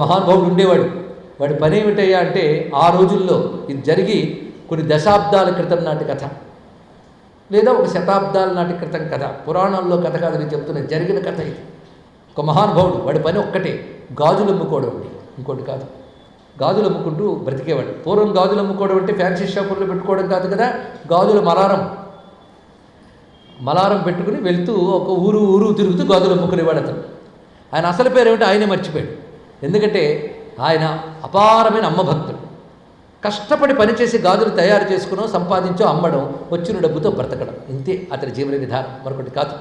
మహానుభావుడు ఉండేవాడు. వాడి పని ఏమిటయ్యా అంటే, ఆ రోజుల్లో ఇది జరిగి కొన్ని దశాబ్దాల క్రితం నాటి కథ, లేదా ఒక శతాబ్దాల నాటి క్రితం కథ, పురాణాల్లో కథ కాదు నేను చెప్తున్నది, జరిగిన కథ ఇది. ఒక మహానుభావుడు, వాడి పని ఒక్కటే, గాజులు అమ్ముకోవడం అండి, ఇంకోటి కాదు. గాజులు అమ్ముకుంటూ బ్రతికేవాడు. పూర్వం గాజులు అమ్ముకోవడం అంటే ఫ్యాన్సీ షాపుల్లో పెట్టుకోవడం కాదు కదా, గాజుల మలారం పెట్టుకుని వెళ్తూ ఒక ఊరు తిరుగుతూ గాజులు అమ్ముకునేవాడు అతను. ఆయన అసలు పేరు ఏమిటో ఆయనే మర్చిపోయాడు. ఎందుకంటే ఆయన అపారమైన అమ్మభక్తుడు. కష్టపడి పనిచేసి గాజులు తయారు చేసుకునో సంపాదించో అమ్మడం, వచ్చిన డబ్బుతో బ్రతకడం, ఇంతే అతని జీవన విధానం, మరొకటి కాదు.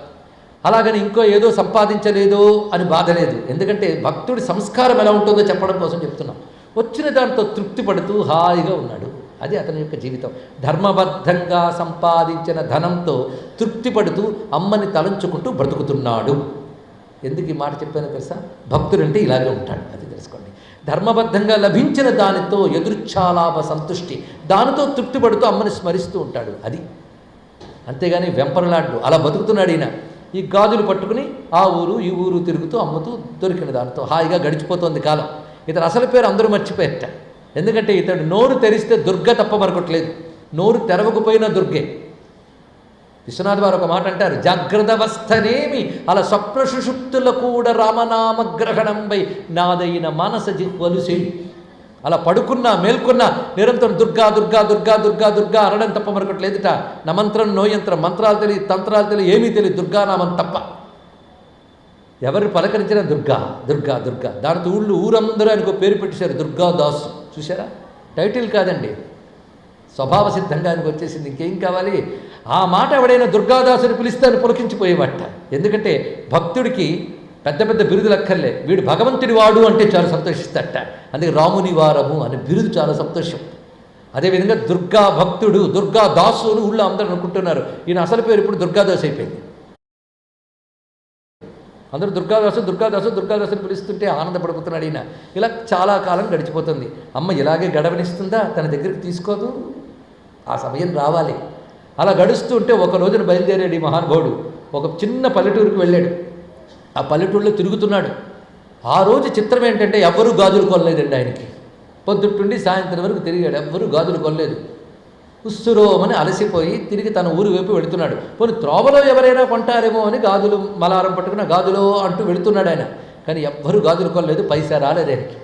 అలాగని ఇంకో ఏదో సంపాదించలేదో అని బాధ లేదు. ఎందుకంటే భక్తుడి సంస్కారం ఎలా ఉంటుందో చెప్పడం కోసం చెప్తున్నాం. వచ్చిన దాంతో తృప్తి పడుతూ హాయిగా ఉన్నాడు. అది అతని యొక్క జీవితం. ధర్మబద్ధంగా సంపాదించిన ధనంతో తృప్తి పడుతూ అమ్మని తలంచుకుంటూ బ్రతుకుతున్నాడు. ఎందుకు ఈ మాట చెప్పానో తెలుసా? భక్తుడంటే ఇలాగే ఉంటాడు, అది తెలుసుకోండి. ధర్మబద్ధంగా లభించిన దానితో ఎదుర్ఛాలాభ సంతుష్టి, దానితో తృప్తి పడుతూ అమ్మని స్మరిస్తూ ఉంటాడు. అది అంతేగాని వెంపరలాడ్డు అలా బతుకుతున్నాడు ఈయన. ఈ గాజులు పట్టుకుని ఆ ఊరు ఈ ఊరు తిరుగుతూ అమ్ముతూ దొరికిన దానితో హాయిగా గడిచిపోతుంది కాలం. ఇతను అసలు పేరు అందరూ మర్చిపోయారట. ఎందుకంటే ఇతడు నోరు తెరిస్తే దుర్గ తప్ప మరొకట్లేదు. నోరు తెరవకపోయినా దుర్గే. విశ్వనాథ్ వారు ఒక మాట అంటారు, జాగ్రత్తవస్థనేమి అలా స్వప్న సుషుప్తుల కూడా రామనామగ్రహణంపై నాదైన మానస జిహ్వలు చేయి. అలా పడుకున్నా మేల్కొన్నా నిరంతరం దుర్గా దుర్గా దుర్గా దుర్గా దుర్గా అనడం తప్ప మరొకట్లేదుట. నమంత్రం నోయంత్రం, మంత్రాలు తెలియదు, తంత్రాలు తెలియదు, ఏమీ తెలియదు, దుర్గానామం తప్ప. ఎవరు పలకరించిన దుర్గా దుర్గా దుర్గా. దానితో ఊరందరూ ఆయనకు పేరు పెట్టేశారు, దుర్గాదాసు. చూసారా? టైటిల్ కాదండి, స్వభావ సిద్ధంగా ఆయనకు వచ్చేసింది. ఇంకేం కావాలి? ఆ మాట ఎవడైనా దుర్గాదాసుని పిలిస్తే ఆయన పులకించిపోయేవాట. ఎందుకంటే భక్తుడికి పెద్ద పెద్ద బిరుదులు అక్కర్లే, వీడు భగవంతుడి వాడు అంటే చాలా సంతోషిస్తాడట. అందుకే రాముని వారము అనే బిరుదు చాలా సంతోషం. అదేవిధంగా దుర్గా భక్తుడు, దుర్గా దాసు అని ఊళ్ళో అందరూ అనుకుంటున్నారు. ఈయన అసలు పేరు ఇప్పుడు దుర్గాదాసు అయిపోయింది. అందరూ దుర్గాదాసు దుర్గాదాసు దుర్గాదాసుని పిలుస్తుంటే ఆనందపడిపోతున్నాడు ఈయన. ఇలా చాలా కాలం గడిచిపోతుంది. అమ్మ ఇలాగే గడవనిస్తుందా? తన దగ్గరికి తీసుకోదు. ఆ సమయం రావాలి. అలా గడుస్తూ ఉంటే ఒక రోజున బయలుదేరాడు ఈ మహానుభావుడు. ఒక చిన్న పల్లెటూరుకు వెళ్ళాడు. ఆ పల్లెటూరులో తిరుగుతున్నాడు. ఆ రోజు చిత్రం ఏంటంటే ఎవ్వరూ గాజులు కొనలేదండి ఆయనకి. పొద్దుట్టుండి సాయంత్రం వరకు తిరిగాడు, ఎవ్వరూ గాజులు కొనలేదు. ఉస్సురోమని అలసిపోయి తిరిగి తన ఊరు వైపు వెళుతున్నాడు. పోనీ త్రోవలో ఎవరైనా కొంటారేమో అని గాజులు మలారం పట్టుకున్న గాజులో అంటూ వెళుతున్నాడు ఆయన. కానీ ఎవ్వరూ గాజులు కొనలేదు, పైసా రాలేదు ఆయనకి.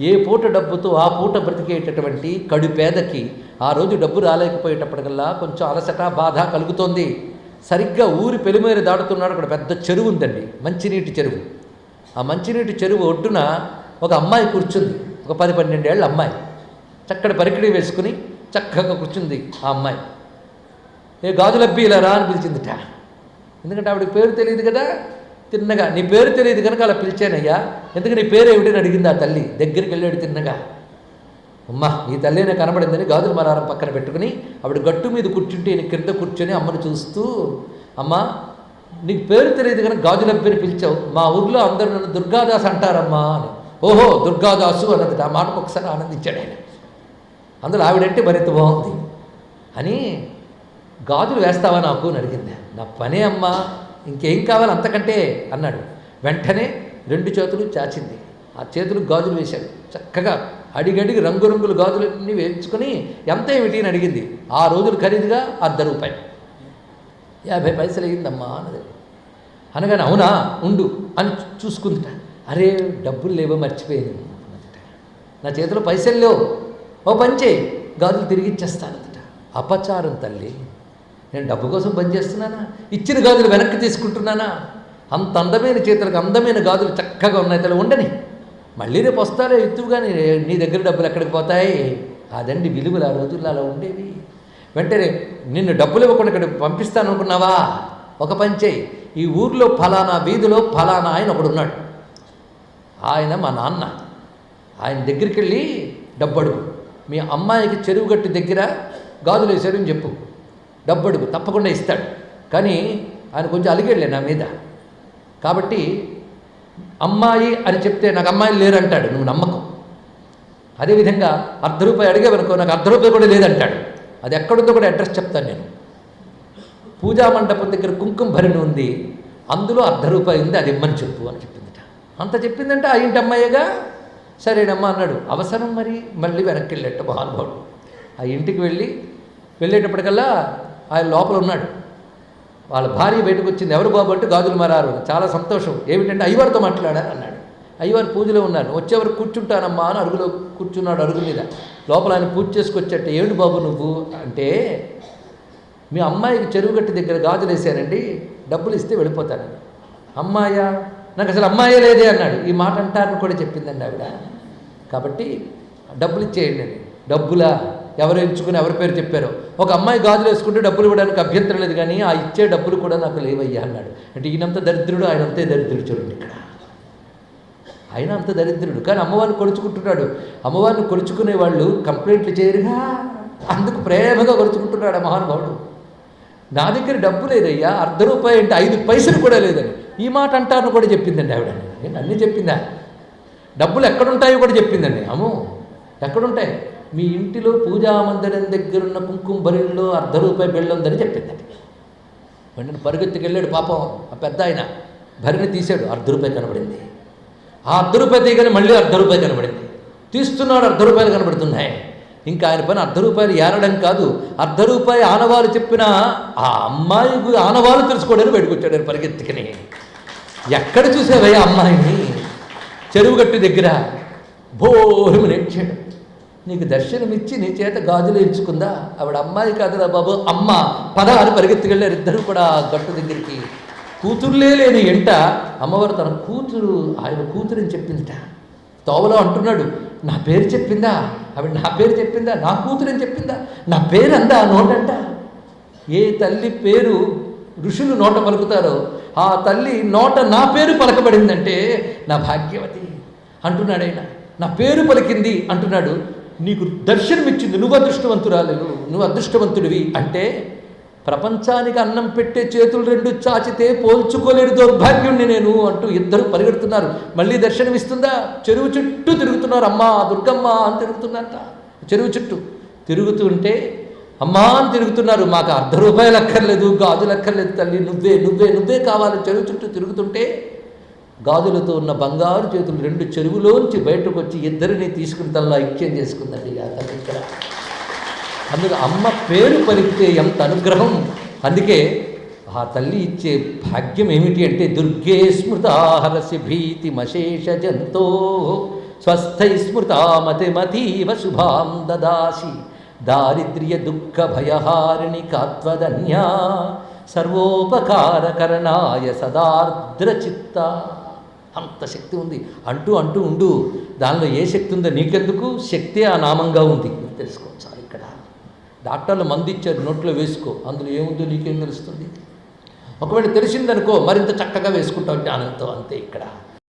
ఏ పూట డబ్బుతో ఆ పూట బ్రతికేటటువంటి కడు పేదకి ఆ రోజు డబ్బు రాలేకపోయేటప్పటికల్లా కొంచెం అలసట బాధ కలుగుతోంది. సరిగ్గా ఊరి పెలుమేరు దాడుతున్నాడు. అక్కడ పెద్ద చెరువు ఉందండి, మంచినీటి చెరువు. ఆ మంచినీటి చెరువు ఒడ్డున ఒక అమ్మాయి కూర్చుంది. ఒక 10-12 ఏళ్ళ అమ్మాయి, చక్కటి పరికిడి వేసుకుని చక్కగా కూర్చుంది ఆ అమ్మాయి. ఏ గాజులబ్బి ఇలా రా అని పిలిచిందిట. ఎందుకంటే ఆవిడకి పేరు తెలియదు కదా. తిన్నగా, నీ పేరు తెలియదు కనుక అలా పిలిచానయ్యా, ఎందుకు నీ పేరు ఏమిటని అడిగింది ఆ తల్లి. దగ్గరికి వెళ్ళాడు తిన్నగా. అమ్మ నీ తల్లినే కనబడిందని గాజుల మలారం పక్కన పెట్టుకుని ఆవిడ గట్టు మీద కూర్చుంటే ఈయన కింద కూర్చొని అమ్మను చూస్తూ, అమ్మ నీకు పేరు తెలియదు కనుక గాజులబ్బిని పిలిచావు, మా ఊర్లో అందరూ నన్ను దుర్గాదాసు అంటారమ్మా అని. ఓహో దుర్గాదాసు అన్నది. ఆ మాటకు ఒకసారి ఆనందించాడు ఆయన. అందులో ఆవిడంటే మరింత బాగుంది అని. గాజులు వేస్తావా నాకు అని అడిగింది. నా పనే అమ్మా, ఇంకేం కావాలి అంతకంటే అన్నాడు. వెంటనే 2 చేతులు చాచింది. ఆ చేతులకు గాజులు వేశాడు. చక్కగా అడిగడిగి రంగురంగుల గాజులన్నీ వేయించుకొని ఎంత ఏమిటి అని అడిగింది. ఆ రోజులు ఖరీదుగా ₹100. 50 పైసలు అయ్యిందమ్మా అన్నది. అనగానే అవునా ఉండు అని చూసుకుందిట. అరే డబ్బులు లేవో మర్చిపోయాను అన్నదిట. నా చేతిలో పైసలు లేవు, ఓ పని చేయి గాజులు తిరిగి ఇచ్చేస్తానదట. అపచారం తల్లి, నేను డబ్బు కోసం పనిచేస్తున్నానా? ఇచ్చిన గాజులు వెనక్కి తీసుకుంటున్నానా? అంత అందమైన చేతులకు అందమైన గాజులు చక్కగా ఉన్నాయి తల్లి, ఉండని మళ్ళీ రేపు వస్తారే ఎత్తువు. కానీ నీ దగ్గర డబ్బులు ఎక్కడికి పోతాయి? అదండి విలువలు ఆ రోజుల్లో అలా ఉండేవి. వెంటనే నిన్ను డబ్బులు ఇవ్వకుండా ఇక్కడ పంపిస్తాను అనుకున్నావా? ఒక పని చేయి, ఈ ఊర్లో ఫలానా వీధిలో ఫలానా ఆయన ఒకడు ఉన్నాడు, ఆయన మా నాన్న, ఆయన దగ్గరికి వెళ్ళి డబ్బు అడుగు. మీ అమ్మాయికి చెరువు గట్టు దగ్గర గాజులు వేసారు అని చెప్పు, డబ్బు అడుగు, తప్పకుండా ఇస్తాడు. కానీ ఆయన కొంచెం అలిగేళ్ళే నా మీద, కాబట్టి అమ్మాయి అని చెప్తే నాకు అమ్మాయిలు లేరంటాడు, నువ్వు నమ్మకం. అదేవిధంగా ₹1 అడిగేవనుకో, నాకు ₹1 కూడా లేదంటాడు. అది ఎక్కడుందో కూడా అడ్రస్ చెప్తాను నేను. పూజా మండపం దగ్గర కుంకుమ భరిణి ఉంది, అందులో ₹1 ఉంది, అది ఇమ్మని చెప్పు అని చెప్పిందిట. అంత చెప్పిందంటే ఆ ఇంటి అమ్మాయిగా సరేనమ్మా అన్నాడు. అవసరం మరి మళ్ళీ వెనక్కి వెళ్ళేట మహానుభావుడు. ఆ ఇంటికి వెళ్ళేటప్పటికల్లా ఆయన లోపల ఉన్నాడు. వాళ్ళ భార్య బయటకు వచ్చింది. ఎవరు బాబు అంటే గాజులు మారారు. చాలా సంతోషం. ఏమిటంటే అయ్యవారితో మాట్లాడారు అన్నాడు. అయ్యవారు పూజలో ఉన్నారు. వచ్చేవారు కూర్చుంటానమ్మా అని అరుగులో కూర్చున్నాడు. అరుగు మీద లోపల ఆయన పూజ చేసుకొచ్చట. ఏమిటి బాబు నువ్వు అంటే, మీ అమ్మాయికి చెరువు గట్టి దగ్గర గాజులు వేసానండి, డబ్బులు ఇస్తే వెళ్ళిపోతానండి. అమ్మాయా? నాకు అసలు అమ్మాయే లేదే అన్నాడు. ఈ మాట అంటారని కూడా చెప్పిందండి ఆవిడ. కాబట్టి డబ్బులు ఇచ్చేయండి అని. డబ్బులా? ఎవరు ఎంచుకుని ఎవరి పేరు చెప్పారో. ఒక అమ్మాయి గాజులు వేసుకుంటే డబ్బులు ఇవ్వడానికి అభ్యంతరం లేదు, కానీ ఆ ఇచ్చే డబ్బులు కూడా నాకు లేవయ్యా అన్నాడు. అంటే ఈయనంత దరిద్రుడు, ఆయన అంతే దరిద్రుడు. చూడండి ఇక్కడ, ఆయన అంత దరిద్రుడు, కానీ అమ్మవారిని కొలుచుకుంటున్నాడు. అమ్మవారిని కొలుచుకునే వాళ్ళు కంప్లైంట్లు చేయరుగా, అందుకు ప్రేమగా కొలుచుకుంటున్నాడు ఆ మహానుభావుడు. నా దగ్గర డబ్బు లేదయ్యా, ₹1 అంటే 5 పైసలు కూడా లేదని ఈ మాట అంటారని కూడా చెప్పిందండి ఆవిడ. అన్నీ చెప్పిందా? డబ్బులు ఎక్కడుంటాయో కూడా చెప్పిందండి. అమ్మో, ఎక్కడుంటాయి? మీ ఇంటిలో పూజామందిరం దగ్గరున్న కుంకుమ బరిలో ₹1 బిళ్ళ ఉందని చెప్పిందండి. వెంటనే పరిగెత్తుకెళ్ళాడు పాపం ఆ పెద్ద ఆయన. భరిని తీశాడు, ₹1 కనబడింది. ఆ ₹1 తీయగానే మళ్ళీ ₹1 కనబడింది. తీస్తున్నాడు, ₹1 కనబడుతున్నాయి. ఇంకా ఆయన పని ₹1 ఏరడం కాదు, ₹1 ఆనవాళ్ళు చెప్పిన ఆ అమ్మాయికి ఆనవాళ్ళు తెలుసుకోవడానికి బయటకు వచ్చాడు ఆయన పరిగెత్తుకుని. ఎక్కడ చూసావయ్యా అమ్మాయిని? చెరువుగట్టు దగ్గర. బోరుము నేర్చాడు. నీకు దర్శనమిచ్చి నీ చేత గాజులు ఎంచుకుందా? ఆవిడ అమ్మాయి కాదురా బాబు, అమ్మ పద అని పరిగెత్తుకెళ్ళారు ఇద్దరు కూడా గట్టు దగ్గరికి. కూతుర్లే లేని ఎంట అమ్మవారు తన కూతురు, ఆయన కూతురని చెప్పిందిట. తోవలో అంటున్నాడు, నా పేరు చెప్పిందా? ఆవిడ నా పేరు చెప్పిందా? నా కూతురని చెప్పిందా? నా పేరు అందా నోటంట. ఏ తల్లి పేరు ఋషులు నోట పలుకుతారో ఆ తల్లి నోట నా పేరు పలకబడిందంటే నా భాగ్యవతి అంటున్నాడు ఆయన. నా పేరు పలికింది అంటున్నాడు. నీకు దర్శనమిచ్చింది, నువ్వు అదృష్టవంతురాలు, నువ్వు అదృష్టవంతుడివి అంటే ప్రపంచానికి అన్నం పెట్టే చేతులు 2 చాచితే పోల్చుకోలేని దౌర్భాగ్యుణ్ణి నేను అంటూ ఇద్దరు పరిగెడుతున్నారు. మళ్ళీ దర్శనమిస్తుందా? చెరువు చుట్టూ తిరుగుతున్నారు. అమ్మా దుర్గమ్మ అని తిరుగుతున్నారట. చెరువు చుట్టూ తిరుగుతుంటే అమ్మా అని తిరుగుతున్నారు. మాకు ₹1 అక్కర్లేదు, గాజులు అక్కర్లేదు తల్లి, నువ్వే నువ్వే నువ్వే కావాలి. చెరువు చుట్టూ తిరుగుతుంటే గాజులతో ఉన్న బంగారు చేతులు 2 చెరువులోంచి బయటకు వచ్చి ఇద్దరిని తీసుకుని తనలో ఐక్యం చేసుకుందండి ఆ తల్లి ఇక్కడ. అందుకు అమ్మ పేరు పలికితే ఎంత అనుగ్రహం. అందుకే ఆ తల్లి ఇచ్చే భాగ్యం ఏమిటి అంటే, దుర్గే స్మృతాహరసి భీతిమశేష జంతో స్వస్థై స్మృతామతిమతీవ శుభాం దదాసి దారిద్ర్య దుఃఖ భయహారిణి కాత్వదన్యా సర్వోపకారకరణాయ సదార్ద్రచిత్త. అంత శక్తి ఉంది. అంటూ అంటూ ఉండు, దానిలో ఏ శక్తి ఉందో నీకెందుకు, శక్తి ఆ నామంగా ఉంది తెలుసుకోవచ్చు. ఇక్కడ డాక్టర్లు మందు ఇచ్చారు, నోట్లో వేసుకో, అందులో ఏముందో నీకేం తెలుస్తుంది? ఒకవేళ తెలిసిందనుకో మరింత చక్కగా వేసుకుంటావు జ్ఞానంతో. అంతే ఇక్కడ